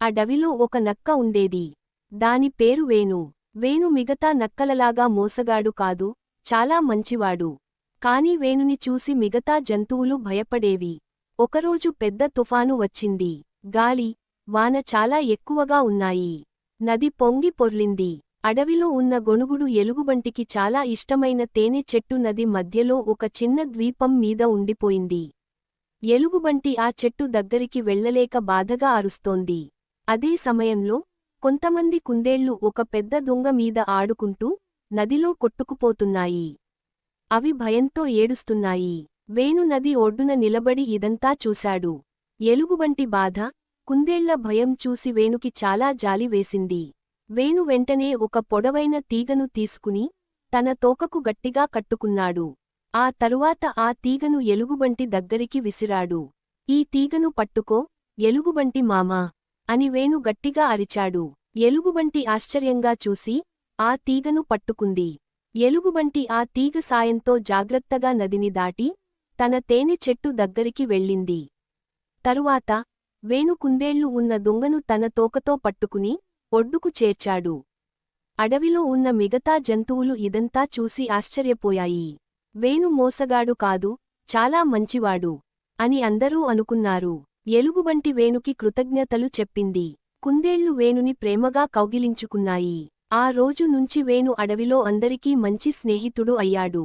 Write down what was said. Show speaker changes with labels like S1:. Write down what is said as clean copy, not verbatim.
S1: అడవిలో ఒక నక్క ఉండేది. దాని పేరు వేణు. వేణు మిగతా నక్కలలాగా మోసగాడు కాదు, చాలా మంచివాడు. కాని వేణుని చూసి మిగతా జంతువులు భయపడేవి. ఒకరోజు పెద్ద తుఫాను వచ్చింది. గాలి, వాన చాలా ఎక్కువగా ఉన్నాయి. నది పొంగి పొర్లింది. అడవిలో ఉన్న గొణుగుడు ఎలుగుబంటికి చాలా ఇష్టమైన తేనె చెట్టు నది మధ్యలో ఒక చిన్న ద్వీపం మీద ఉండిపోయింది. ఎలుగుబంటి ఆ చెట్టు దగ్గరికి వెళ్లలేక బాధగా అరుస్తోంది. అదే సమయంలో కొంతమంది కుందేళ్లు ఒక పెద్ద దొంగ మీద ఆడుకుంటూ నదిలో కొట్టుకుపోతున్నాయి. అవి భయంతో ఏడుస్తున్నాయి. వేణు నది ఒడ్డున నిలబడి ఇదంతా చూశాడు. ఎలుగుబంటి బాధ, కుందేళ్ల భయం చూసి వేణుకి చాలా జాలి వేసింది. వేణు వెంటనే ఒక పొడవైన తీగను తీసుకుని తన తోకకు గట్టిగా కట్టుకున్నాడు. ఆ తరువాత ఆ తీగను ఎలుగుబంటి దగ్గరికి విసిరాడు. ఈ తీగను పట్టుకో, ఎలుగుబంటి మామా! అని వేణు గట్టిగా అరిచాడు. ఎలుగుబంటి ఆశ్చర్యంగా చూసి ఆ తీగను పట్టుకుంది. ఎలుగుబంటి ఆ తీగ సాయంతో జాగ్రత్తగా నదిని దాటి తన తేనె చెట్టు దగ్గరికి వెళ్ళింది. తరువాత వేణు కుందేళ్లు ఉన్న దొంగను తన తోకతో పట్టుకుని ఒడ్డుకు చేర్చాడు. అడవిలో ఉన్న మిగతా జంతువులు ఇదంతా చూసి ఆశ్చర్యపోయాయి. వేణు మోసగాడు కాదు, చాలా మంచివాడు అని అందరూ అనుకున్నారు. ఎలుగుబంటి వేణుకి కృతజ్ఞతలు చెప్పింది. కుందేళ్లు వేణుని ప్రేమగా కౌగిలించుకున్నాయి. ఆ రోజు నుంచి వేణు అడవిలో అందరికీ మంచి స్నేహితుడు అయ్యాడు.